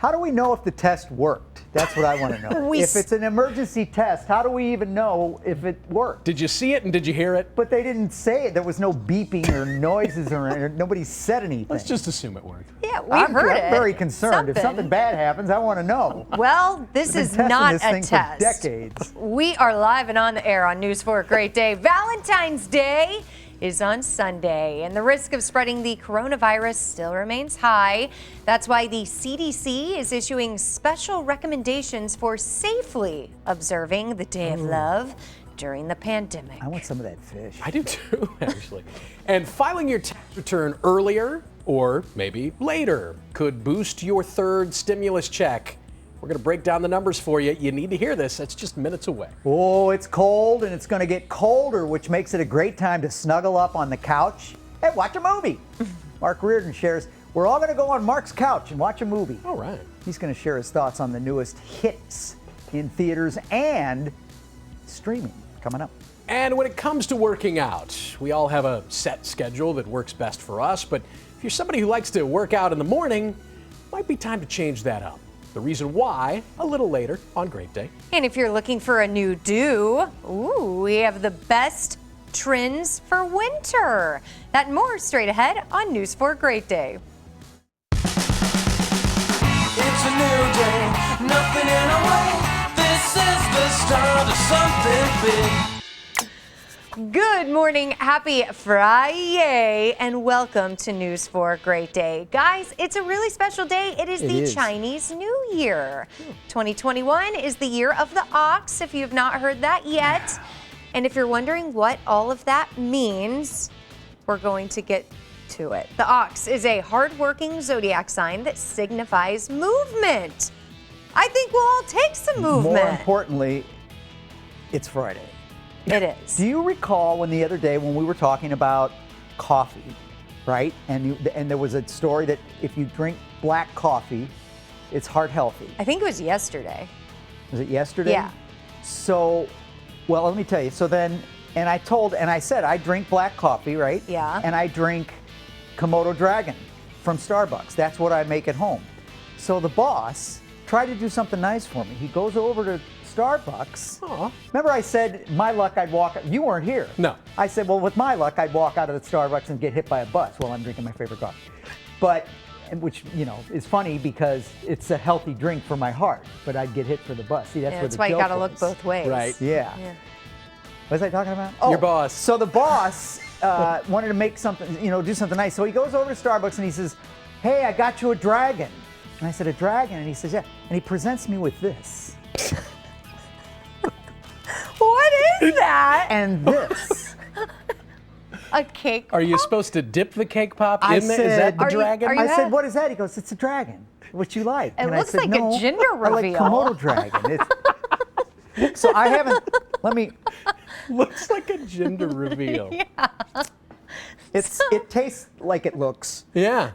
How do we know if the test worked? That's what I want to know. If it's an emergency test, how do we even know if it worked? Did you see it and did you hear it? But they didn't say it. There was no beeping or noises or nobody said anything. Let's just assume it worked. Yeah, we heard it. I'm very concerned. If something bad happens, I want to know. Well, this is not a test. For decades. We are live and on the air on News 4 Great Day. Valentine's Day is on Sunday, and the risk of spreading the coronavirus still remains high. That's why the CDC is issuing special recommendations for safely observing the Day of Love during the pandemic. I want some of that fish. I do too, actually. And filing your tax return earlier or maybe later could boost your third stimulus check. We're going to break down the numbers for you. You need to hear this. It's just minutes away. Oh, it's cold and it's going to get colder, which makes it a great time to snuggle up on the couch and watch a movie. Mark Reardon shares, we're all going to go on Mark's couch and watch a movie. All right. He's going to share his thoughts on the newest hits in theaters and streaming coming up. And when it comes to working out, we all have a set schedule that works best for us. But if you're somebody who likes to work out in the morning, it might be time to change that up. The reason why, a little later on Great Day. And if you're looking for a new do, we have the best trends for winter. That and more straight ahead on News 4 Great Day. It's a new day, nothing in a way. This is the start of something big. Good morning, happy Friday, and welcome to News 4 Great Day. Guys, it's a really special day. It is Chinese New Year. 2021 is the year of the ox, if you have not heard that yet. And if you're wondering what all of that means, we're going to get to it. The ox is a hardworking zodiac sign that signifies movement. I think we'll all take some movement. More importantly, it's Friday. It is. Do you recall when the other day when we were talking about coffee, right? And there was a story that if you drink black coffee, it's heart healthy. I think it was yesterday. Was it yesterday? Yeah. So, well, let me tell you. So then, and I said I drink black coffee, right? Yeah. And I drink Komodo Dragon from Starbucks. That's what I make at home. So the boss tried to do something nice for me. He goes over to Starbucks. Aww. Remember I said, my luck, I'd walk, you weren't here. No. I said, well, with my luck, I'd walk out of the Starbucks and get hit by a bus while I'm drinking my favorite coffee. But, which, you know, is funny because it's a healthy drink for my heart, but I'd get hit for the bus. See, that's why you got to look both ways. Right. Yeah. What was I talking about? Oh, your boss. So the boss wanted to make something, do something nice. So he goes over to Starbucks and he says, hey, I got you a dragon. And I said, a dragon? And he says, yeah. And he presents me with this. What is that? And this. A cake pop? Are you supposed to dip the cake pop I in there? Is said- that the Are you- dragon? are you- I said, what is that? He goes, it's a dragon. What you like? It And I looks said, like a no, gender I like reveal." Komodo dragon. So I haven't, Looks like a gender reveal. it tastes like it looks. Yeah.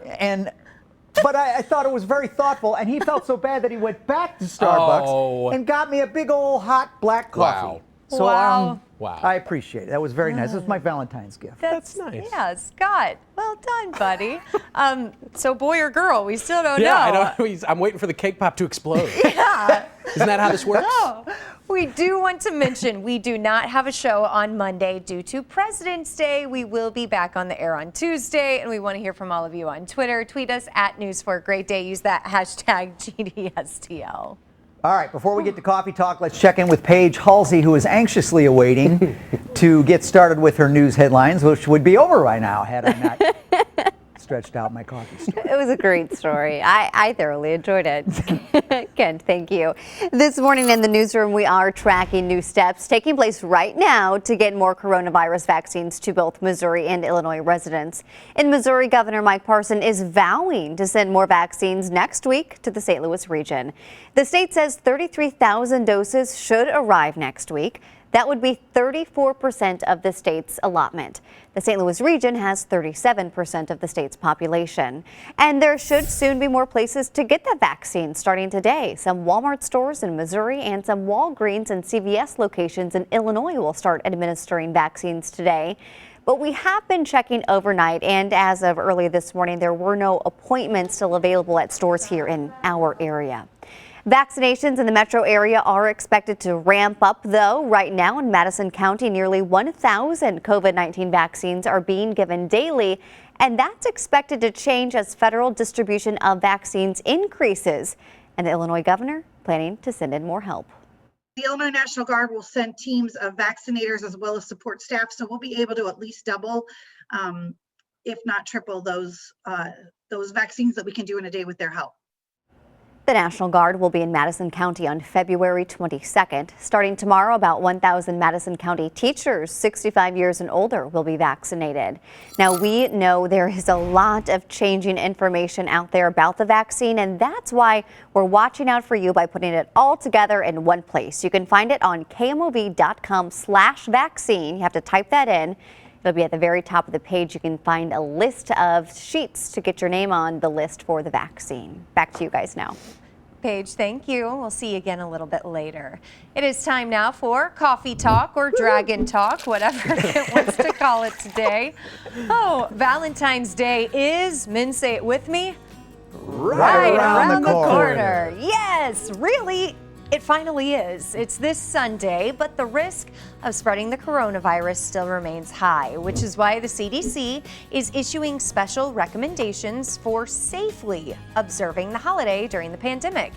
But I thought it was very thoughtful, and he felt so bad that he went back to Starbucks and got me a big old hot black coffee. Wow. So Wow. Wow. I appreciate it. That was very nice. It was my Valentine's gift. That's nice. Yeah, Scott. Well done, buddy. So boy or girl, we still don't Yeah, know. I don't. I'm waiting for the cake pop to explode. Yeah. Isn't that how this works? No. We do want to mention we do not have a show on Monday due to President's Day. We will be back on the air on Tuesday, and we want to hear from all of you on Twitter. Tweet us at News 4 Great Day. Use that hashtag GDSTL. All right, before we get to coffee talk, let's check in with Paige Halsey, who is anxiously awaiting to get started with her news headlines, which would be over right now had I not stretched out my coffee story. It was a great story. I thoroughly enjoyed it. Ken, thank you. This morning in the newsroom, we are tracking new steps taking place right now to get more coronavirus vaccines to both Missouri and Illinois residents. In Missouri, Governor Mike Parson is vowing to send more vaccines next week to the St. Louis region. The state says 33,000 doses should arrive next week. That would be 34% of the state's allotment. The St. Louis region has 37% of the state's population. And there should soon be more places to get the vaccine starting today. Some Walmart stores in Missouri and some Walgreens and CVS locations in Illinois will start administering vaccines today. But we have been checking overnight, and as of early this morning, there were no appointments still available at stores here in our area. Vaccinations in the metro area are expected to ramp up, though. Right now in Madison County, nearly 1,000 COVID-19 vaccines are being given daily, and that's expected to change as federal distribution of vaccines increases. And the Illinois governor planning to send in more help. The Illinois National Guard will send teams of vaccinators as well as support staff, so we'll be able to at least double, if not triple, those vaccines that we can do in a day with their help. The National Guard will be in Madison County on February 22nd. Starting tomorrow, about 1,000 Madison County teachers 65 years and older will be vaccinated. Now, we know there is a lot of changing information out there about the vaccine, and that's why we're watching out for you by putting it all together in one place. You can find it on KMOV.com/vaccine. You have to type that in. It'll be at the very top of the page. You can find a list of sheets to get your name on the list for the vaccine. Back to you guys now. Paige, thank you. We'll see you again a little bit later. It is time now for Coffee Talk or Dragon Talk, whatever it wants to call it today. Oh, Valentine's Day is, men say it with me, right around the corner. Yes, really. It finally is. It's this Sunday, but the risk of spreading the coronavirus still remains high, which is why the CDC is issuing special recommendations for safely observing the holiday during the pandemic.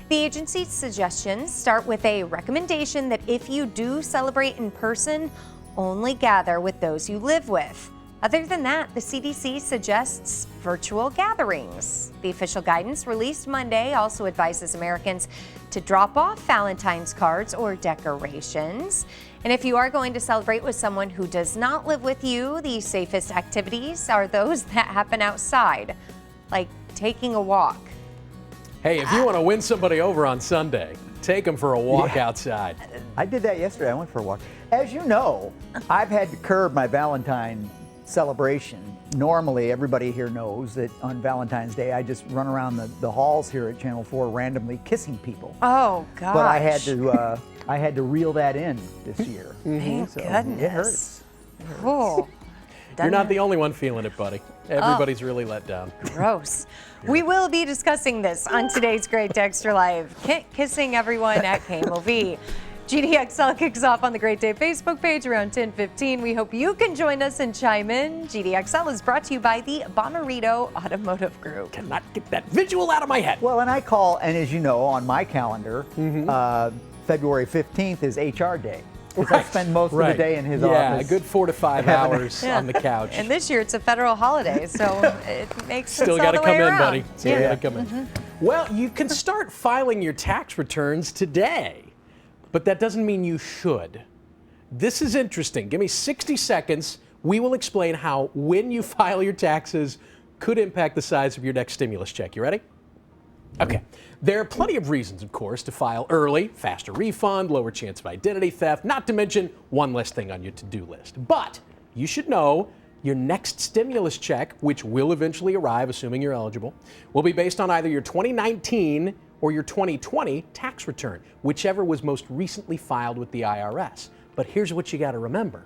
The agency's suggestions start with a recommendation that if you do celebrate in person, only gather with those you live with. Other than that, the CDC suggests virtual gatherings. The official guidance released Monday also advises Americans to drop off Valentine's cards or decorations. And if you are going to celebrate with someone who does not live with you, the safest activities are those that happen outside, like taking a walk. Hey, if you want to win somebody over on Sunday, take them for a walk outside. I did that yesterday. I went for a walk. As you know, I've had to curb my Valentine celebration. Normally, everybody here knows that on Valentine's Day, I just run around the halls here at Channel 4 randomly kissing people. Oh, gosh. But I had to reel that in this year. Thank goodness. It hurts. Oh. You're not the only one feeling it, buddy. Everybody's really let down. Gross. We will be discussing this on today's Great Dexter Live. Kissing everyone at KMOV. GDXL kicks off on the Great Day Facebook page around 10:15. We hope you can join us and chime in. GDXL is brought to you by the Bomarito Automotive Group. Cannot get that visual out of my head. Well, and as you know, on my calendar, February 15th is HR Day. I spend most of the day in his office. Yeah, a good 4 to 5 hours on the couch. And this year it's a federal holiday, so it makes sense Still got to all the way come in, around. buddy. Still got to come in. Well, you can start filing your tax returns today, but that doesn't mean you should. This is interesting. Give me 60 seconds. We will explain how when you file your taxes could impact the size of your next stimulus check. You ready? Okay. There are plenty of reasons, of course, to file early, faster refund, lower chance of identity theft, not to mention one less thing on your to-do list. But you should know your next stimulus check, which will eventually arrive, assuming you're eligible, will be based on either your 2019 or your 2020 tax return, whichever was most recently filed with the IRS. But here's what you got to remember.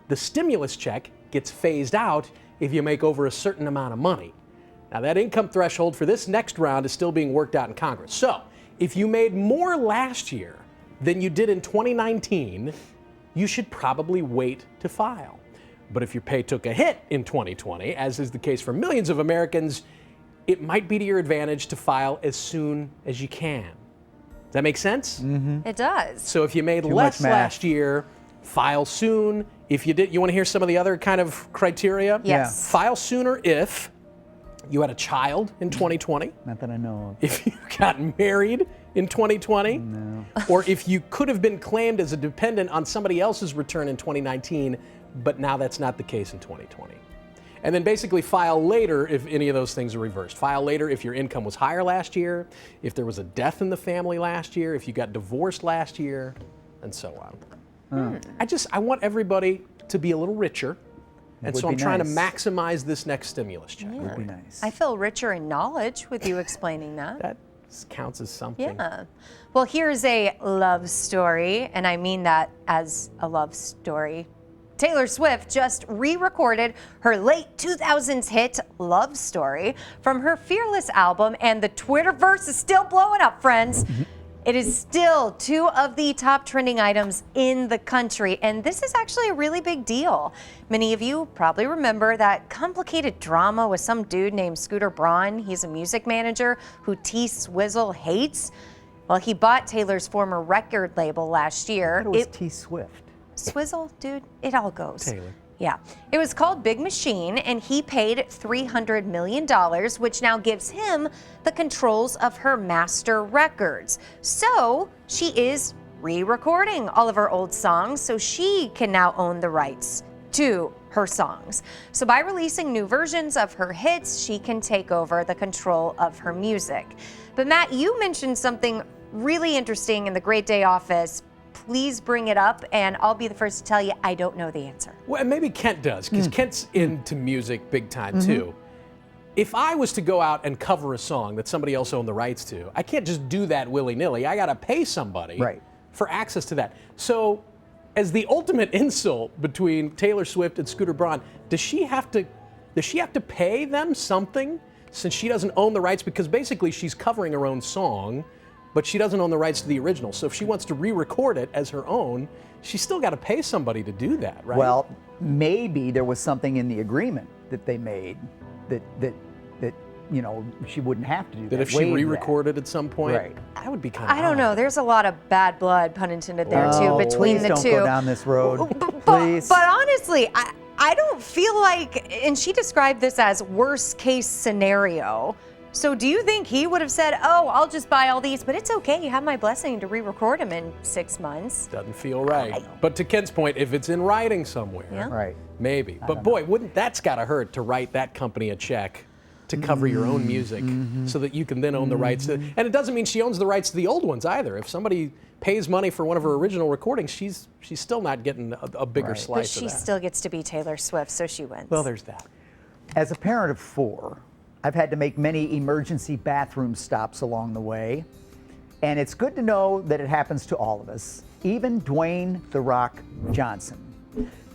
The stimulus check gets phased out if you make over a certain amount of money. Now, that income threshold for this next round is still being worked out in Congress. So, if you made more last year than you did in 2019, you should probably wait to file. But if your pay took a hit in 2020, as is the case for millions of Americans, it might be to your advantage to file as soon as you can. Does that make sense? Mm-hmm. It does. So if you made less last year, file soon. If you did, you want to hear some of the other kind of criteria? Yes. File sooner if you had a child in 2020. Not that I know of. If you got married in 2020. No. Or if you could have been claimed as a dependent on somebody else's return in 2019, but now that's not the case in 2020. And then basically file later if any of those things are reversed. File later if your income was higher last year, if there was a death in the family last year, if you got divorced last year, and so on. I want everybody to be a little richer. And so I'm trying to maximize this next stimulus check. Would be nice. I feel richer in knowledge with you explaining that. That counts as something. Yeah. Well, here's a love story, and I mean that as a love story Taylor Swift just re-recorded her late 2000s hit Love Story from her Fearless album, and the Twitterverse is still blowing up, friends. It is still 2 of the top trending items in the country, and this is actually a really big deal. Many of you probably remember that complicated drama with some dude named Scooter Braun. He's a music manager who T Swizzle hates. Well, he bought Taylor's former record label last year. It was T Swift. Swizzle, dude, it all goes. Taylor. Yeah. It was called Big Machine, and he paid $300 million, which now gives him the controls of her master records. So she is re-recording all of her old songs, so she can now own the rights to her songs. So by releasing new versions of her hits, she can take over the control of her music. But Matt, you mentioned something really interesting in the Great Day office. Please bring it up, and I'll be the first to tell you I don't know the answer. Well, and maybe Kent does, because Kent's into music big time too. If I was to go out and cover a song that somebody else owned the rights to, I can't just do that willy-nilly. I got to pay somebody for access to that. So, as the ultimate insult between Taylor Swift and Scooter Braun, does she have to pay them something since she doesn't own the rights? Because basically she's covering her own song, but she doesn't own the rights to the original. So if she wants to re-record it as her own, she's still got to pay somebody to do that, right? Well, maybe there was something in the agreement that they made that you know, she wouldn't have to do that. That if she re-recorded at some point, that would be kind of I don't know. There's a lot of bad blood, pun intended, there too, between please the don't two. go down this road, please. But honestly, I don't feel like, and she described this as worst case scenario. So do you think he would have said, oh, I'll just buy all these, but it's okay, you have my blessing to re-record them in 6 months? Doesn't feel right. But to Ken's point, if it's in writing somewhere, Right. maybe. But boy, that's got to hurt to write that company a check to cover your own music so that you can then own the rights to, and it doesn't mean she owns the rights to the old ones either. If somebody pays money for one of her original recordings, she's still not getting a bigger slice But of she that. still gets to be Taylor Swift, so she wins. Well, there's that. As a parent of 4, I've had to make many emergency bathroom stops along the way, and it's good to know that it happens to all of us, even Dwayne "The Rock" Johnson.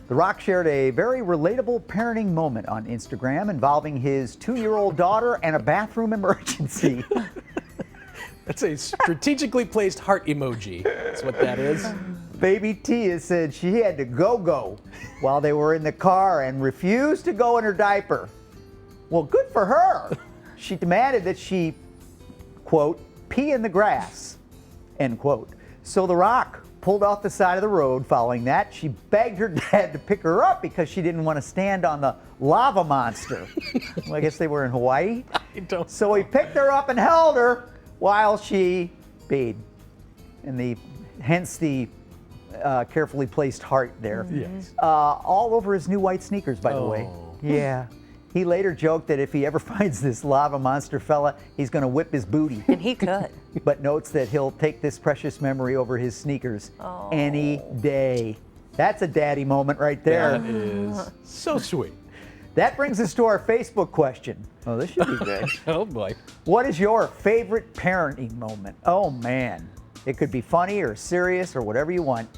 The Rock shared a very relatable parenting moment on Instagram involving his 2-year-old daughter and a bathroom emergency. That's a strategically placed heart emoji. That's what that is. Baby Tia said she had to go while they were in the car and refused to go in her diaper. Well, good for her. She demanded that she, quote, pee in the grass, end quote. So The Rock pulled off the side of the road following that. She begged her dad to pick her up because she didn't want to stand on the lava monster. Well, I guess they were in Hawaii. So he picked her up and held her while she peed. And hence the carefully placed heart there. Yes. All over his new white sneakers, by the way. Yeah. He later joked that if he ever finds this lava monster fella, he's going to whip his booty. And he could. But notes that he'll take this precious memory over his sneakers any day. That's a daddy moment right there. That is so sweet. That brings us to our Facebook question. Oh, this should be good. Oh, boy. What is your favorite parenting moment? Oh, man. It could be funny or serious or whatever you want.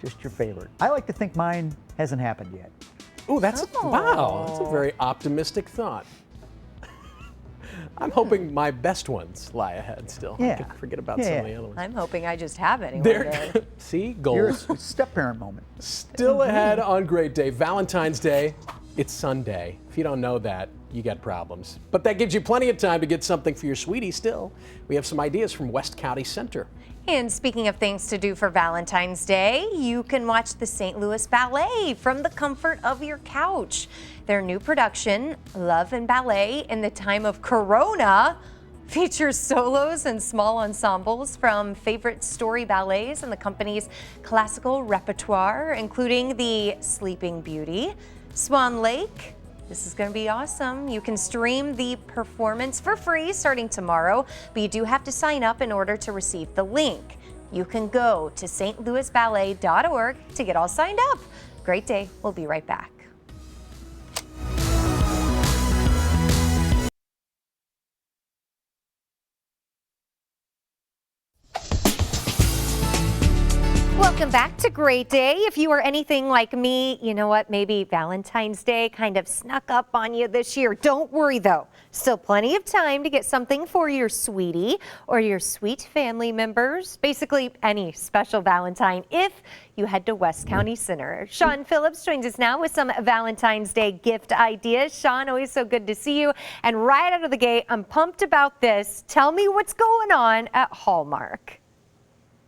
Just your favorite. I like to think mine hasn't happened yet. Oh, wow. That's a very optimistic thought. I'm hoping my best ones lie ahead still. I could forget about some of the other ones. I'm hoping I just have anyone. See, Your goals. step-parent moment. Still ahead on Great Day. Valentine's Day, it's Sunday. If you don't know that, you got problems. But that gives you plenty of time to get something for your sweetie still. We have some ideas from West County Center. And speaking of things to do for Valentine's Day, you can watch the St. Louis Ballet from the comfort of your couch. Their new production, Love and Ballet in the Time of Corona, features solos and small ensembles from favorite story ballets in the company's classical repertoire, including the Sleeping Beauty, Swan Lake. This is going to be awesome. You can stream the performance for free starting tomorrow, but you do have to sign up in order to receive the link. You can go to stlouisballet.org to get all signed up. Great Day. We'll be right back. Welcome back to Great Day. If you are anything like me, you know what? Maybe Valentine's Day kind of snuck up on you this year. Don't worry though. Still plenty of time to get something for your sweetie or your sweet family members. Basically any special Valentine if you head to West County Center. Sean Phillips joins us now with some Valentine's Day gift ideas. Sean, always so good to see you. And right out of the gate, I'm pumped about this. Tell me what's going on at Hallmark.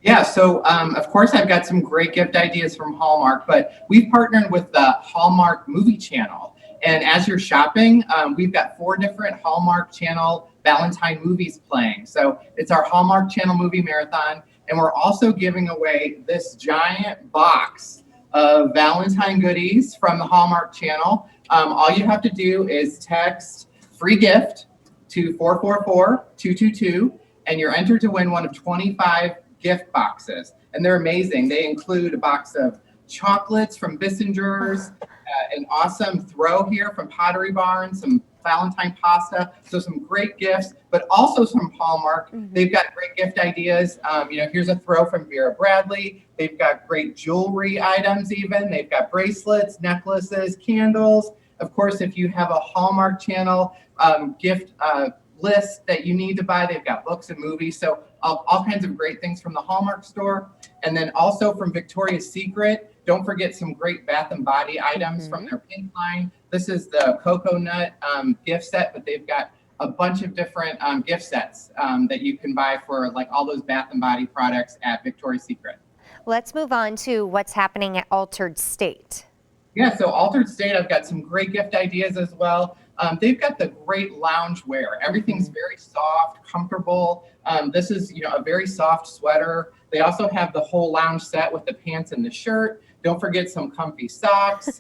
Yeah, so of course I've got some great gift ideas from Hallmark, but we've partnered with the Hallmark Movie Channel. And as you're shopping, we've got 4 different Hallmark Channel Valentine movies playing. So it's our Hallmark Channel movie marathon. And we're also giving away this giant box of Valentine goodies from the Hallmark Channel. All you have to do is text free gift to 444-222, and you're entered to win one of 25 gift boxes, and they're amazing. They include a box of chocolates from Bissinger's, an awesome throw here from Pottery Barn, some Valentine pasta, so some great gifts, but also some Hallmark. They've got great gift ideas. Here's a throw from Vera Bradley. They've got great jewelry items even. They've got bracelets, necklaces, candles. Of course, if you have a Hallmark Channel gift list that you need to buy, they've got books and movies. So all kinds of great things from the Hallmark store. And then also from Victoria's Secret, don't forget some great Bath and Body items from their pink line. This is the Cocoa Nut gift set, but they've got a bunch of different gift sets that you can buy for like all those Bath and Body products at Victoria's Secret. Let's move on to what's happening at Altered State. Yeah, so Altered State, I've got some great gift ideas as well. They've got the great lounge wear. Everything's very soft, comfortable. This is, a very soft sweater. They also have the whole lounge set with the pants and the shirt. Don't forget some comfy socks.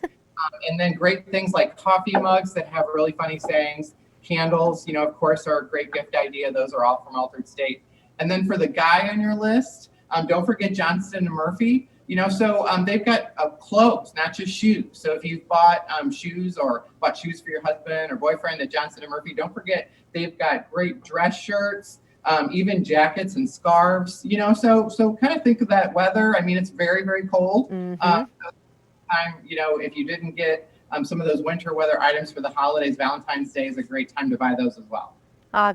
And then great things like coffee mugs that have really funny sayings. Candles, of course, are a great gift idea. Those are all from Altered State. And then for the guy on your list, don't forget Johnston & Murphy. So they've got clothes, not just shoes. So if you've bought shoes or bought shoes for your husband or boyfriend at Johnston & Murphy, don't forget they've got great dress shirts, even jackets and scarves. So kind of think of that weather. I mean, it's very, very cold. If you didn't get some of those winter weather items for the holidays, Valentine's Day is a great time to buy those as well.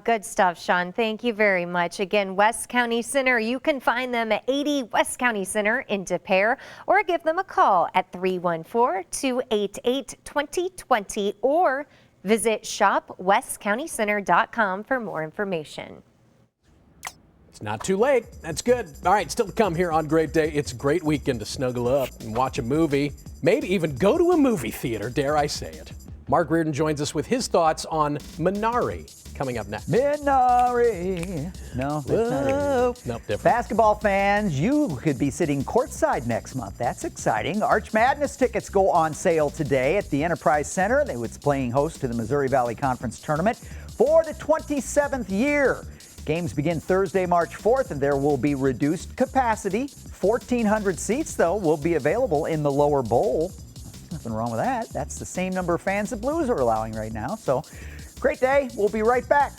Good stuff, Sean. Thank you very much. Again, West County Center, you can find them at 80 West County Center in De Pere, or give them a call at 314-288-2020, or visit shopwestcountycenter.com for more information. It's not too late. That's good. All right, still to come here on Great Day. It's a great weekend to snuggle up and watch a movie, maybe even go to a movie theater, dare I say it. Mark Reardon joins us with his thoughts on Minari. Coming up next. Minari. No, that's not it. Nope, different. Basketball fans, you could be sitting courtside next month. That's exciting. Arch Madness tickets go on sale today at the Enterprise Center. It's playing host to the Missouri Valley Conference Tournament for the 27th year. Games begin Thursday, March 4th, and there will be reduced capacity. 1,400 seats, though, will be available in the lower bowl. Nothing wrong with that. That's the same number of fans the Blues are allowing right now. So, great day. We'll be right back.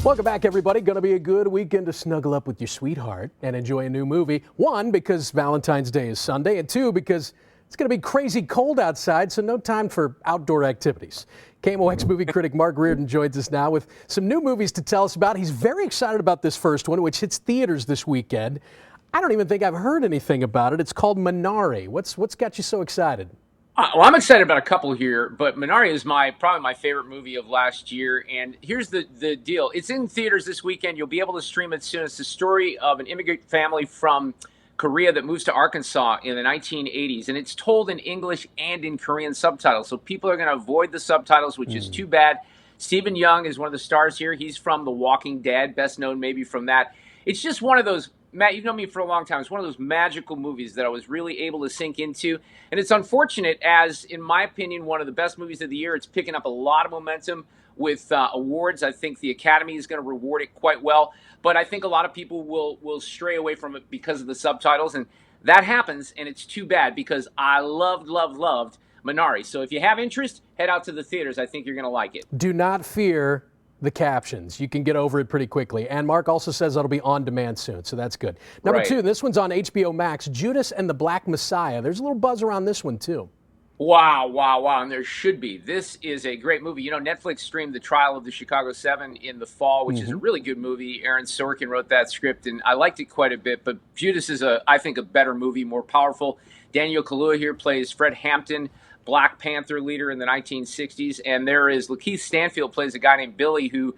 Welcome back, everybody. Going to be a good weekend to snuggle up with your sweetheart and enjoy a new movie. 1, because Valentine's Day is Sunday, and 2, because it's going to be crazy cold outside, so no time for outdoor activities. KMOX movie critic Mark Reardon joins us now with some new movies to tell us about. He's very excited about this first one, which hits theaters this weekend. I don't even think I've heard anything about it. It's called Minari. What's got you so excited? Well, I'm excited about a couple here, but Minari is probably my favorite movie of last year. And here's the deal. It's in theaters this weekend. You'll be able to stream it soon. It's the story of an immigrant family from Korea that moves to Arkansas in the 1980s. And it's told in English and in Korean subtitles. So people are going to avoid the subtitles, which is too bad. Stephen Young is one of the stars here. He's from The Walking Dead, best known maybe from that. It's just one of those, Matt, you've known me for a long time. It's one of those magical movies that I was really able to sink into. And it's unfortunate as, in my opinion, one of the best movies of the year. It's picking up a lot of momentum with awards. I think the Academy is going to reward it quite well. But I think a lot of people will stray away from it because of the subtitles. And that happens, and it's too bad because I loved Minari. So if you have interest, head out to the theaters. I think you're going to like it. Do not fear the captions. You can get over it pretty quickly. And Mark also says that'll be on demand soon, so that's good. Number 2, this one's on HBO Max, Judas and the Black Messiah. There's a little buzz around this one, too. Wow, and there should be. This is a great movie. You know, Netflix streamed The Trial of the Chicago 7 in the fall, which is a really good movie. Aaron Sorkin wrote that script, and I liked it quite a bit. But Judas is, I think, a better movie, more powerful. Daniel Kaluuya here plays Fred Hampton, Black Panther leader in the 1960s. And there is Lakeith Stanfield plays a guy named Billy who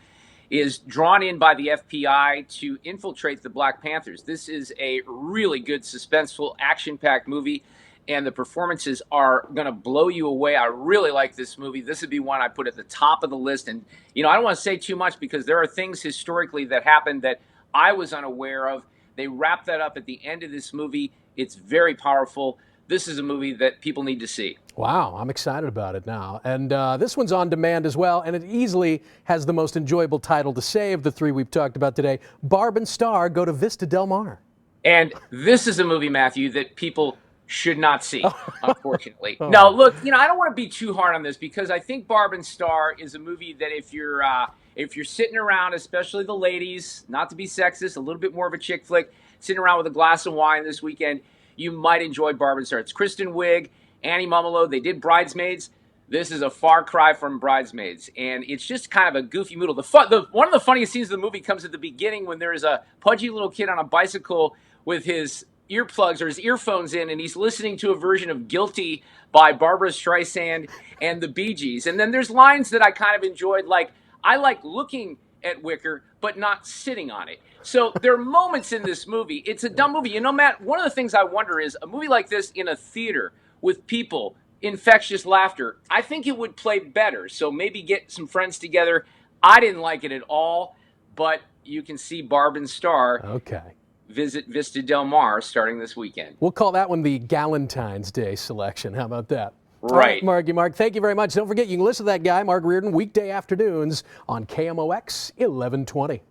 is drawn in by the FBI to infiltrate the Black Panthers. This is a really good, suspenseful, action-packed movie. And the performances are going to blow you away. I really like this movie. This would be one I put at the top of the list. And, you know, I don't want to say too much because there are things historically that happened that I was unaware of. They wrap that up at the end of this movie. It's very powerful. This is a movie that people need to see. Wow, I'm excited about it now. And this one's on demand as well, and it easily has the most enjoyable title to say of the 3 we've talked about today. Barb and Star go to Vista Del Mar. And this is a movie, Matthew, that people should not see, unfortunately. No, look, you know, I don't want to be too hard on this because I think Barb and Star is a movie that if you're sitting around, especially the ladies, not to be sexist, a little bit more of a chick flick, sitting around with a glass of wine this weekend, you might enjoy Barb and Star. It's Kristen Wiig, Annie Mumolo. They did Bridesmaids. This is a far cry from Bridesmaids, and it's just kind of a goofy noodle. One of the funniest scenes of the movie comes at the beginning when there is a pudgy little kid on a bicycle with his earplugs or his earphones in, and he's listening to a version of Guilty by Barbra Streisand and the Bee Gees. And then there's lines that I kind of enjoyed, like, I like looking at Wicker, but not sitting on it. So there are moments in this movie. It's a dumb movie. You know, Matt, one of the things I wonder is a movie like this in a theater with people, infectious laughter, I think it would play better. So maybe get some friends together. I didn't like it at all, but you can see Barb and Star. Okay. Visit Vista Del Mar starting this weekend. We'll call that one the Galentine's Day selection. How about that? Right. All right, Mark, thank you very much. Don't forget, you can listen to that guy, Mark Reardon, weekday afternoons on KMOX 1120.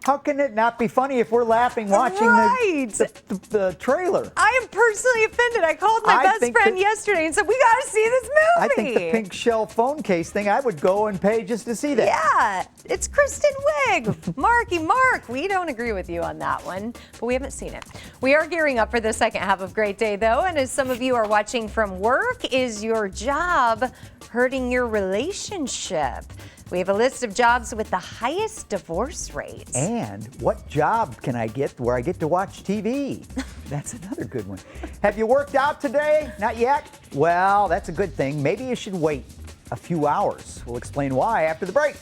How can it not be funny if we're laughing watching the trailer? I am personally offended. I called my best friend yesterday and said, we got to see this movie. I think the pink shell phone case thing, I would go and pay just to see that. Yeah, it's Kristen Wiig. Mark, we don't agree with you on that one, but we haven't seen it. We are gearing up for the second half of Great Day, though, and as some of you are watching from work, is your job hurting your relationship? We have a list of jobs with the highest divorce rates. And what job can I get where I get to watch TV? That's another good one. Have you worked out today? Not yet? Well, that's a good thing. Maybe you should wait a few hours. We'll explain why after the break.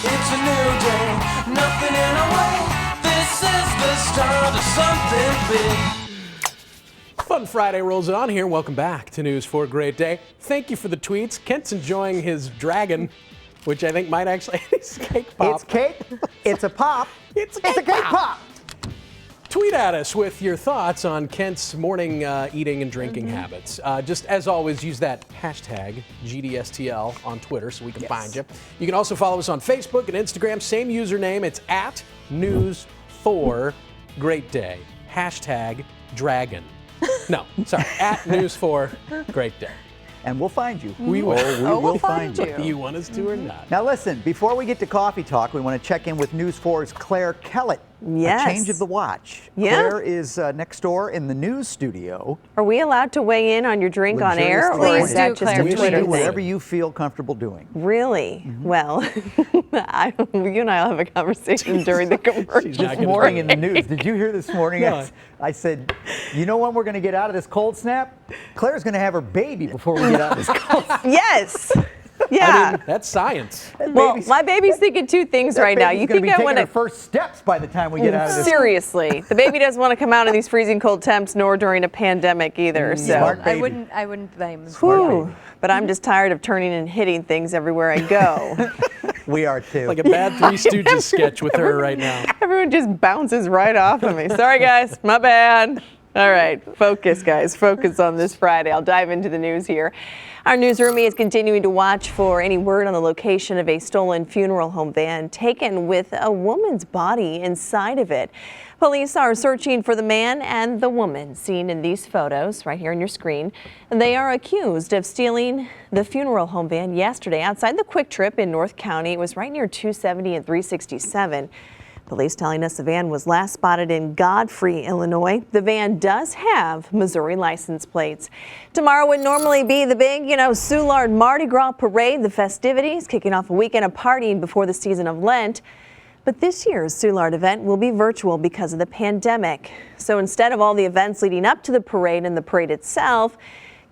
It's a new day, nothing in our way. This is the start of something big. Fun Friday rolls on here. Welcome back to News for a Great Day. Thank you for the tweets. Kent's enjoying his dragon, which I think might actually it's cake pop. It's cake. It's a pop. It's a cake pop. Tweet at us with your thoughts on Kent's morning eating and drinking habits. Just as always, use that hashtag GDSTL on Twitter so we can find you. You can also follow us on Facebook and Instagram. Same username. It's at News for Great Day. Hashtag Dragon. No, sorry. At News for Great Day. And we'll find you. We will. We'll find you. Whether you want us to or not. Now listen, before we get to coffee talk, we want to check in with News 4's Claire Kellett. Yes. A change of the watch. Yeah. Claire is next door in the news studio. Are we allowed to weigh in on your drink on air, or Please is that do, just Claire. a You Twitter do thing? whatever you feel comfortable doing. Really? Well, you and I will have a conversation during the commercial. She's not This gonna morning do in the news, did you hear this morning? No. I said, you know when we're going to get out of this cold snap? Claire's going to have her baby before we get out of this cold snap. Yes. I Yeah. mean, that's science. Well, my baby's thinking two things right now. You think I want her to? first steps by the time we get out of this. Seriously, the baby doesn't want to come out in these freezing cold temps, nor during a pandemic either. So. Smart I baby. wouldn't blame him. Whew. But I'm just tired of turning and hitting things everywhere I go. We are too. Like a bad Three Stooges sketch with her right now. Everyone just bounces right off of me. Sorry, guys. My bad. All right, focus, guys. Focus on this Friday. I'll dive into the news here. Our newsroom is continuing to watch for any word on the location of a stolen funeral home van taken with a woman's body inside of it. Police are searching for the man and the woman seen in these photos right here on your screen. They are accused of stealing the funeral home van yesterday outside the Quick Trip in North County. It was right near 270 and 367. Police telling us the van was last spotted in Godfrey, Illinois. The van does have Missouri license plates. Tomorrow would normally be the big, Soulard Mardi Gras parade, the festivities, kicking off a weekend of partying before the season of Lent. But this year's Soulard event will be virtual because of the pandemic. So instead of all the events leading up to the parade and the parade itself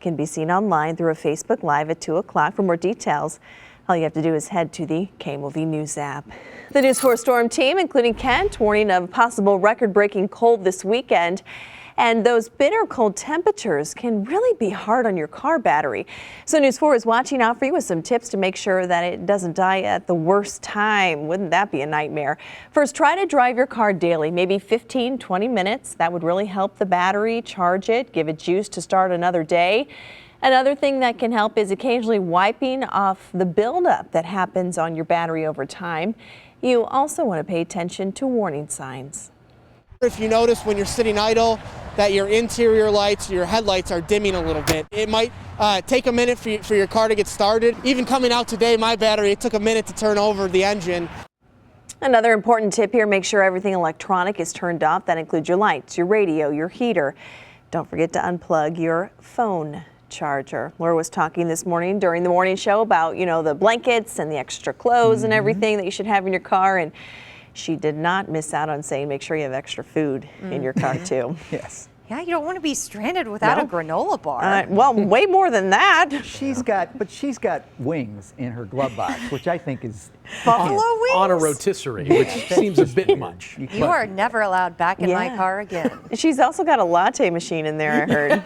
can be seen online through a Facebook Live at 2 o'clock. For more details, all you have to do is head to the KMOV News app. The News 4 Storm team, including Kent, warning of possible record-breaking cold this weekend. And those bitter cold temperatures can really be hard on your car battery. So News 4 is watching out for you with some tips to make sure that it doesn't die at the worst time. Wouldn't that be a nightmare? First, try to drive your car daily, maybe 15, 20 minutes. That would really help the battery, charge it, give it juice to start another day. Another thing that can help is occasionally wiping off the buildup that happens on your battery over time. You also want to pay attention to warning signs. If you notice when you're sitting idle that your interior lights, your headlights are dimming a little bit, it might take a minute for your car to get started. Even coming out today, my battery, it took a minute to turn over the engine. Another important tip here, make sure everything electronic is turned off. That includes your lights, your radio, your heater. Don't forget to unplug your phone charger. Laura was talking this morning during the morning show about, the blankets and the extra clothes and everything that you should have in your car. And she did not miss out on saying make sure you have extra food in your car too. Yes. Yeah, you don't want to be stranded without a granola bar. Well, way more than that. She's got wings in her glove box, which I think is Buffalo wings? On a rotisserie, which seems a bit much. You are never allowed back in my car again. She's also got a latte machine in there, I heard.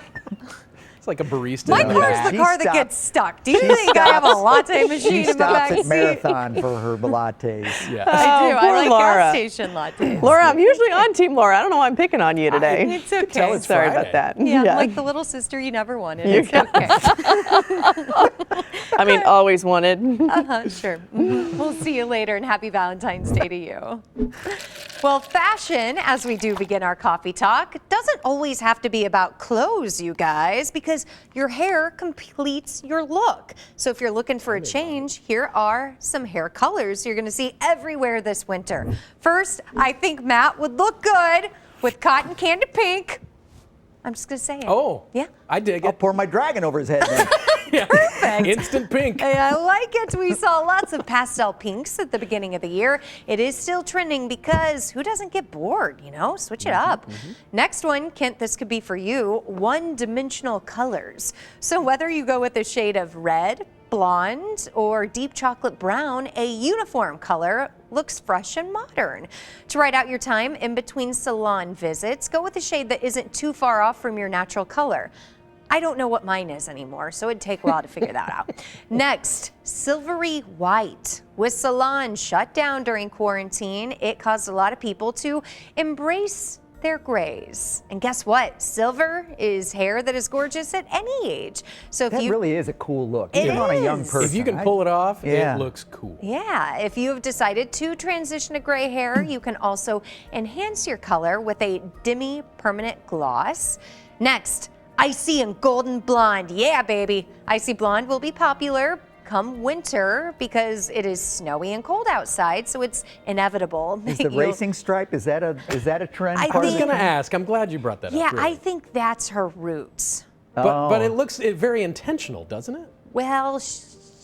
It's like a barista. My car's the car that gets stuck. Do you think I have a latte machine in my back She stops seat? at Marathon for her lattes. Yeah. I do. I poor like Laura. gas station lattes. Laura, I'm usually on Team Laura. I don't know why I'm picking on you today. It's okay. it's Sorry Friday. about that. Yeah, like the little sister you never wanted. It's okay. I mean, always wanted. Sure. We'll see you later, and happy Valentine's Day to you. Well, fashion, as we do begin our coffee talk, doesn't always have to be about clothes, you guys, because your hair completes your look. So if you're looking for a change, here are some hair colors you're going to see everywhere this winter. First, I think Matt would look good with cotton candy pink. I'm just going to say it. Oh, yeah. I dig I'll it. pour my dragon over his head then. Yeah. Perfect. Instant pink. I like it. We saw lots of pastel pinks at the beginning of the year. It is still trending because who doesn't get bored, Switch it up. Next one, Kent, this could be for you, one-dimensional colors. So whether you go with a shade of red, blonde, or deep chocolate brown, a uniform color looks fresh and modern. To ride out your time in between salon visits, go with a shade that isn't too far off from your natural color. I don't know what mine is anymore, so it'd take a while to figure that out. Next, silvery white. With salons shut down during quarantine, it caused a lot of people to embrace their grays. And guess what? Silver is hair that is gorgeous at any age. So if That you really is a cool look, It even on a young is. person. If you can pull it off, Yeah. it looks cool. Yeah, if you have decided to transition to gray hair, you can also enhance your color with a Demi Permanent Gloss. Next, icy and golden blonde. Yeah, baby. Icy blonde will be popular come winter because it is snowy and cold outside, so it's inevitable. Is the racing stripe, is that a trend? I I was think- going to ask. I'm glad you brought that Yeah, up. really. I think that's her roots. But it looks very intentional, doesn't it? Well,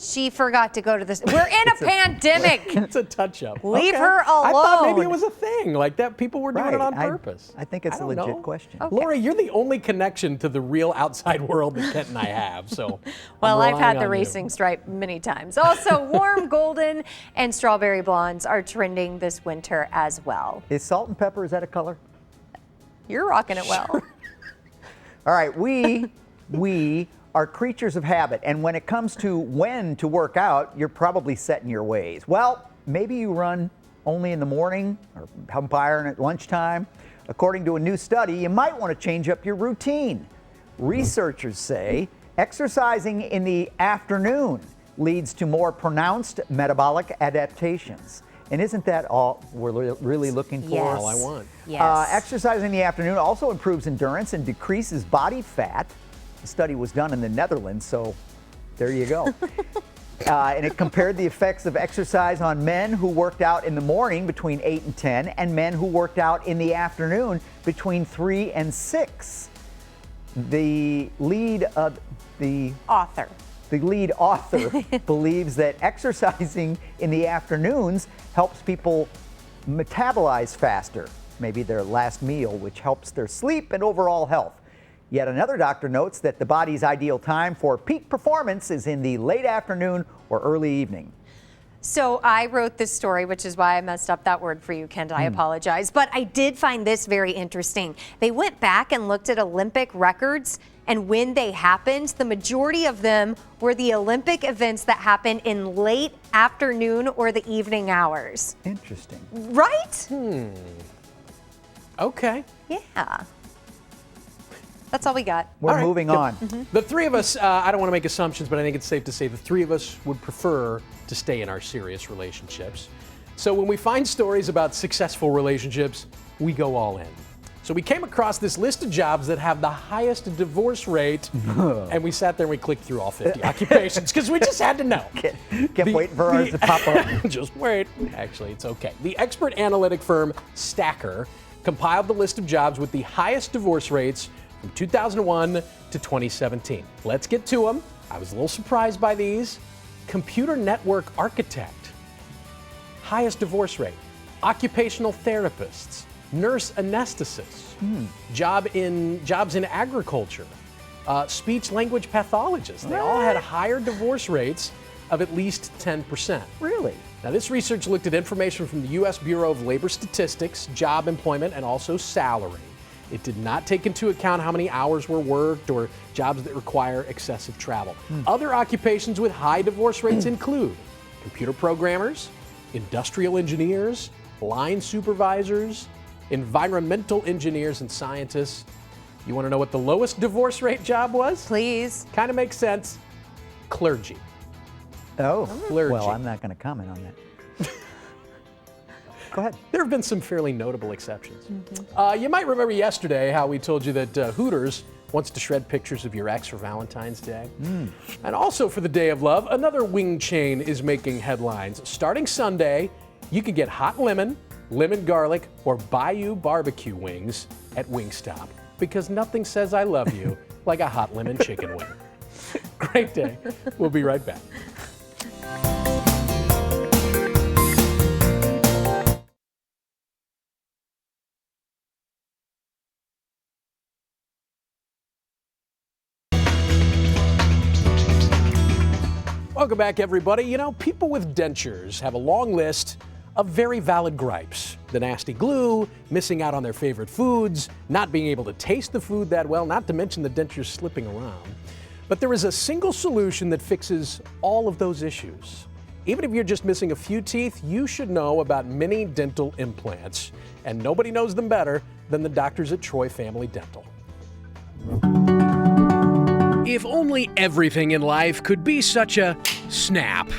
she forgot to go to this. We're in a pandemic. It's a touch-up. Leave her I thought maybe alone. it was a thing, like that people were doing it on purpose. I think it's a don't legit know. question. Okay. Laura, you're the only connection to the real outside world that Kent and I have, so. Well, I'm I've had relying the on you. racing stripe many times. Also, warm golden and strawberry blondes are trending this winter as well. Is salt and pepper, is that a color? You're rocking it well. All right, we are creatures of habit, and when it comes to when to work out, you're probably set in your ways. Well, maybe you run only in the morning or umpiring at lunchtime. According to a new study, you might want to change up your routine. Researchers say exercising in the afternoon leads to more pronounced metabolic adaptations. And isn't that all we're really looking for? Yes. All I want. Yes. Exercising in the afternoon also improves endurance and decreases body fat. The study was done in the Netherlands, so there you go. And it compared the effects of exercise on men who worked out in the morning between 8 and 10 and men who worked out in the afternoon between 3 and 6. The lead Author. believes that exercising in the afternoons helps people metabolize faster, maybe their last meal, which helps their sleep and overall health. Yet another doctor notes that the body's ideal time for peak performance is in the late afternoon or early evening. So I wrote this story, which is why I messed up that word for you, Kent. I apologize. But I did find this very interesting. They went back and looked at Olympic records, and when they happened, the majority of them were the Olympic events that happened in late afternoon or the evening hours. Interesting. Right? Okay. Yeah. That's all we got. We're All right. moving on. The three of us, I don't want to make assumptions, but I think it's safe to say the three of us would prefer to stay in our serious relationships. So when we find stories about successful relationships, we go all in. So we came across this list of jobs that have the highest divorce rate, and we sat there and we clicked through all 50 occupations because we just had to know. Kept waiting for ours to pop up. Just wait. Actually, it's okay. The expert analytic firm Stacker compiled the list of jobs with the highest divorce rates from 2001 to 2017. Let's get to them. I was a little surprised by these. Computer network architect, highest divorce rate. Occupational therapists, nurse anesthetists, jobs in agriculture, speech language pathologists. They all had higher divorce rates of at least 10%. Really? Now, this research looked at information from the U.S. Bureau of Labor Statistics, job employment, and also salary. It did not take into account how many hours were worked or jobs that require excessive travel. Other occupations with high divorce rates include computer programmers, industrial engineers, line supervisors, environmental engineers, and scientists. You want to know what the lowest divorce rate job was? Please. Kind of makes sense. Clergy. Oh, Clergy. well, I'm not going to comment on that. Go ahead. There have been some fairly notable exceptions. You might remember yesterday how we told you that Hooters wants to shred pictures of your ex for Valentine's Day. And also for the Day of Love, another wing chain is making headlines. Starting Sunday, you can get hot lemon, lemon garlic, or Bayou barbecue wings at Wingstop. Because nothing says I love you like a hot lemon chicken wing. Great day. We'll be right back. Welcome back, everybody. You know, people with dentures have a long list of very valid gripes. The nasty glue, missing out on their favorite foods, not being able to taste the food that well, not to mention the dentures slipping around. But there is a single solution that fixes all of those issues. Even if you're just missing a few teeth, you should know about mini dental implants. And nobody knows them better than the doctors at Troy Family Dental. If only everything in life could be such a snap.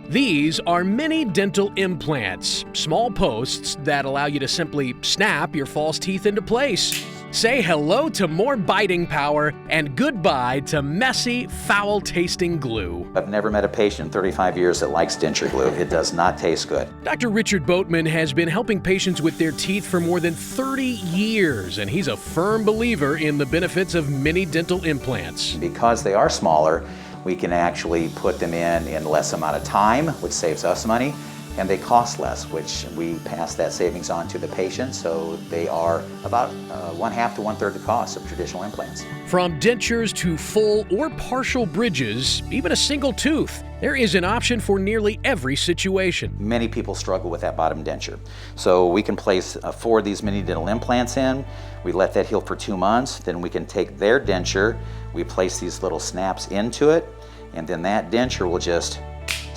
These are mini dental implants, small posts that allow you to simply snap your false teeth into place. Say hello to more biting power and goodbye to messy, foul-tasting glue. I've never met a patient in 35 years that likes denture glue. It does not taste good. Dr. Richard Boatman has been helping patients with their teeth for more than 30 years, and he's a firm believer in the benefits of mini dental implants. Because they are smaller, we can actually put them in less amount of time, which saves us money, and they cost less, which we pass that savings on to the patient, so they are about 1/2 to 1/3 the cost of traditional implants. From dentures to full or partial bridges, even a single tooth, there is an option for nearly every situation. Many people struggle with that bottom denture. So we can place 4 of these mini dental implants in, we let that heal for 2 months, then we can take their denture, we place these little snaps into it, and then that denture will just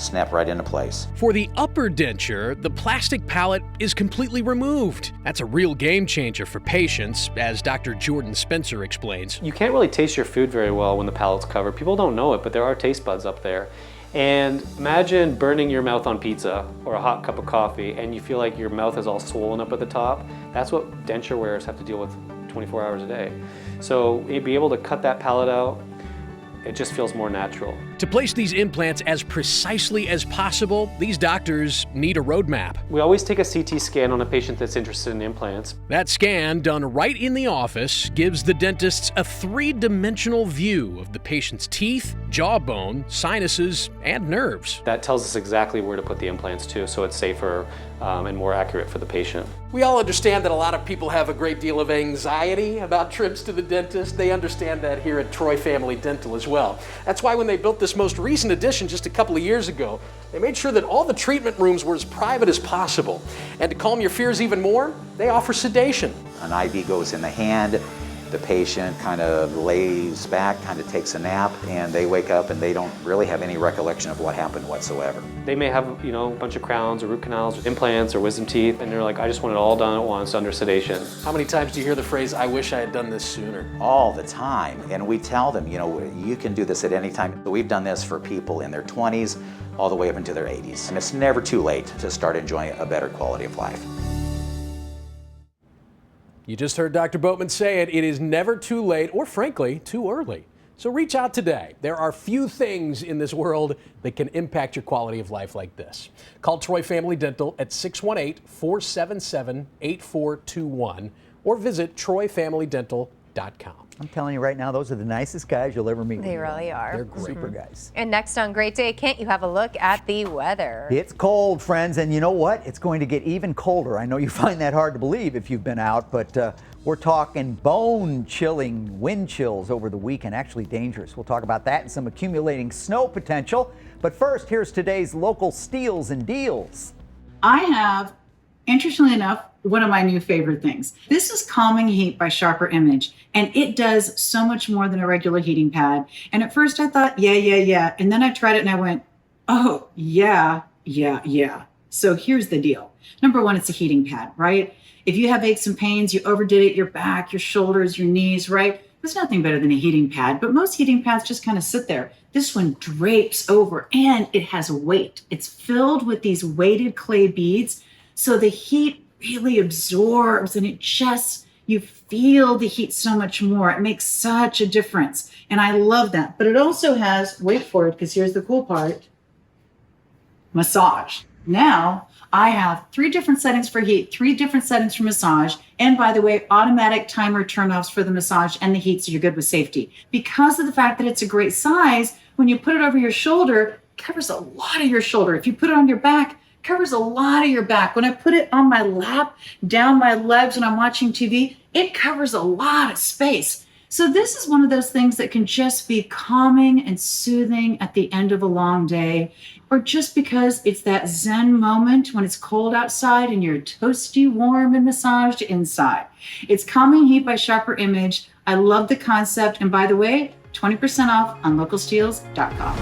snap right into place. For the upper denture, the plastic palate is completely removed. That's a real game changer for patients, as Dr. Jordan Spencer explains. You can't really taste your food very well when the palate's covered. People don't know it, but there are taste buds up there. And imagine burning your mouth on pizza or a hot cup of coffee and you feel like your mouth is all swollen up at the top. That's what denture wearers have to deal with 24 hours a day. So you'd be able to cut that palate out. It just feels more natural. To place these implants as precisely as possible, these doctors need a roadmap. We always take a CT scan on a patient that's interested in implants. That scan, done right in the office, gives the dentists a three-dimensional view of the patient's teeth, jawbone, sinuses, and nerves. That tells us exactly where to put the implants too, so it's safer and more accurate for the patient. We all understand that a lot of people have a great deal of anxiety about trips to the dentist. They understand that here at Troy Family Dental as well. That's why when they built this most recent addition just a couple of years ago, they made sure that all the treatment rooms were as private as possible. And to calm your fears even more, they offer sedation. An IV goes in the hand, the patient kind of lays back, kind of takes a nap, and they wake up and they don't really have any recollection of what happened whatsoever. They may have, a bunch of crowns or root canals or implants or wisdom teeth, and they're like, I just want it all done at once under sedation. How many times do you hear the phrase, I wish I had done this sooner? All the time. And we tell them, you can do this at any time. We've done this for people in their 20s all the way up into their 80s. And it's never too late to start enjoying a better quality of life. You just heard Dr. Boatman say it. It is never too late or, frankly, too early. So reach out today. There are few things in this world that can impact your quality of life like this. Call Troy Family Dental at 618-477-8421 or visit troyfamilydental.com. I'm telling you right now, those are the nicest guys you'll ever meet. They really are. They're great. Super guys. And next on Great Day, Kent, you have a look at the weather. It's cold, friends, and you know what? It's going to get even colder. I know you find that hard to believe if you've been out, but we're talking bone-chilling wind chills over the weekend, actually dangerous. We'll talk about that and some accumulating snow potential. But first, here's today's local steals and deals. I have, interestingly enough, one of my new favorite things. This is Calming Heat by Sharper Image, and it does so much more than a regular heating pad. And at first I thought, yeah. And then I tried it and I went, oh, yeah. So here's the deal. Number one, it's a heating pad, right? If you have aches and pains, you overdid it, your back, your shoulders, your knees, right? There's nothing better than a heating pad, but most heating pads just kind of sit there. This one drapes over and it has weight. It's filled with these weighted clay beads. So the heat really absorbs and you feel the heat so much more. It makes such a difference. And I love that. But it also has, wait for it, because here's the cool part, massage. Now I have 3 different settings for heat, 3 different settings for massage. And by the way, automatic timer turnoffs for the massage and the heat, so you're good with safety. Because of the fact that it's a great size, when you put it over your shoulder, it covers a lot of your shoulder. If you put it on your back, covers a lot of your back. When I put it on my lap, down my legs when I'm watching TV, it covers a lot of space. So this is one of those things that can just be calming and soothing at the end of a long day, or just because it's that Zen moment when it's cold outside and you're toasty, warm, and massaged inside. It's Calming Heat by Sharper Image. I love the concept. And by the way, 20% off on localsteels.com.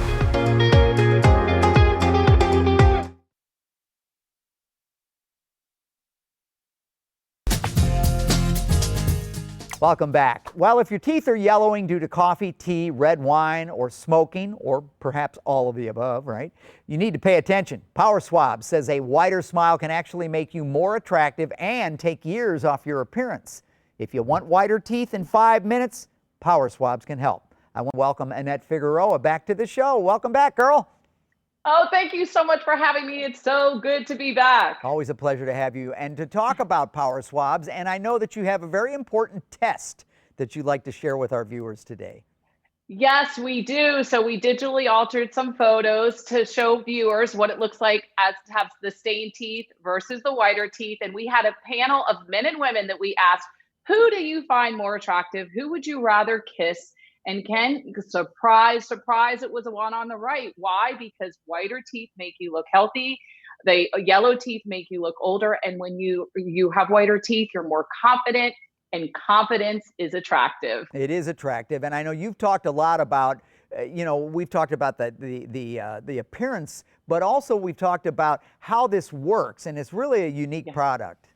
Welcome back. Well, if your teeth are yellowing due to coffee, tea, red wine, or smoking, or perhaps all of the above, right? You need to pay attention. Power Swab says a whiter smile can actually make you more attractive and take years off your appearance. If you want whiter teeth in 5 minutes, Power Swabs can help. I want to welcome Annette Figueroa back to the show. Welcome back, girl. Oh, thank you so much for having me. It's so good to be back. Always a pleasure to have you and to talk about Power Swabs. And I know that you have a very important test that you'd like to share with our viewers today. Yes, we do. So we digitally altered some photos to show viewers what it looks like as to have the stained teeth versus the whiter teeth. And we had a panel of men and women that we asked, who do you find more attractive? Who would you rather kiss? And Ken, surprise, it was the one on the right. Why? Because whiter teeth make you look healthy. Yellow teeth make you look older. And when you have whiter teeth, you're more confident, and confidence is attractive. It is attractive. And I know you've talked a lot about you know, we've talked about the appearance, but also we've talked about how this works, and it's really a unique product.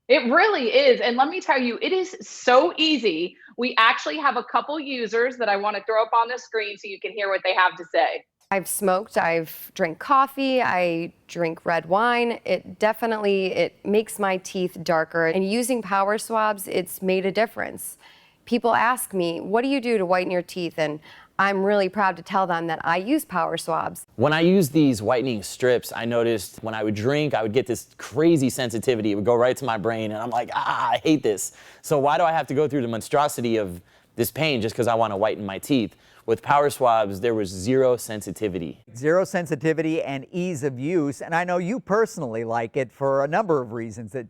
It really is. And let me tell you, it is so easy. We actually have a couple users that I want to throw up on the screen so you can hear what they have to say. I've smoked, I've drank coffee, I drink red wine. It makes my teeth darker. And using power swabs, it's made a difference. People ask me, what do you do to whiten your teeth? And I'm really proud to tell them that I use power swabs. When I use these whitening strips, I noticed when I would drink, I would get this crazy sensitivity. It would go right to my brain, and I'm like, I hate this. So why do I have to go through the monstrosity of this pain just because I want to whiten my teeth? With power swabs, there was zero sensitivity. Zero sensitivity and ease of use, and I know you personally like it for a number of reasons. That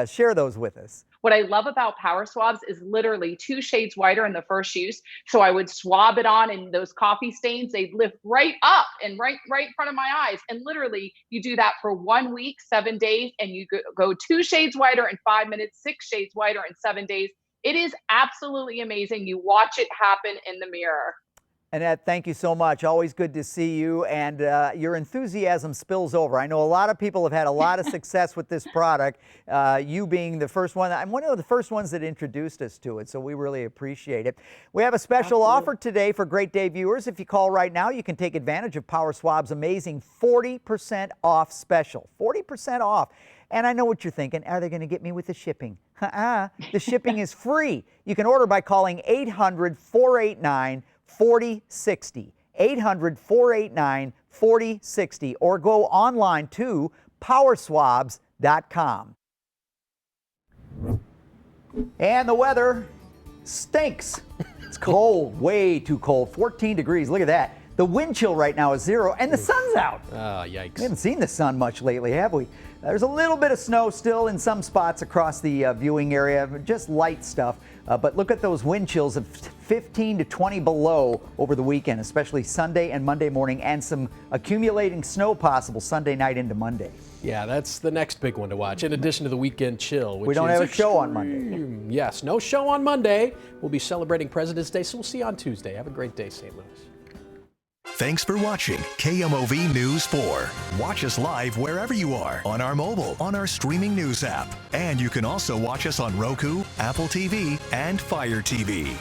share those with us. What I love about power swabs is literally 2 shades whiter in the first use. So I would swab it on, and those coffee stains, they'd lift right up and right in front of my eyes. And literally you do that for 1 week, 7 days, and you go 2 shades whiter in 5 minutes, 6 shades whiter in 7 days. It is absolutely amazing. You watch it happen in the mirror. Annette, thank you so much. Always good to see you, and your enthusiasm spills over. I know a lot of people have had a lot of success with this product, you being the first one. I'm one of the first ones that introduced us to it, so we really appreciate it. We have a special offer today for Great Day viewers. If you call right now, you can take advantage of Power Swab's amazing 40% off special. 40% off. And I know what you're thinking. Are they going to get me with the shipping? The shipping is free. You can order by calling 800-489-4060, 800-489-4060, or go online to powerswabs.com. And the weather stinks. It's cold, way too cold, 14 degrees. Look at that. The wind chill right now is 0, and the sun's out. Oh, yikes. We haven't seen the sun much lately, have we? There's a little bit of snow still in some spots across the viewing area, just light stuff. But look at those wind chills of 15 to 20 below over the weekend, especially Sunday and Monday morning, and some accumulating snow possible Sunday night into Monday. Yeah, that's the next big one to watch, in addition to the weekend chill. Which We don't is have a show on Monday. Yes, no show on Monday. We'll be celebrating President's Day, so we'll see you on Tuesday. Have a great day, St. Louis. Thanks for watching KMOV News 4. Watch us live wherever you are on our mobile, on our streaming news app. And you can also watch us on Roku, Apple TV, and Fire TV.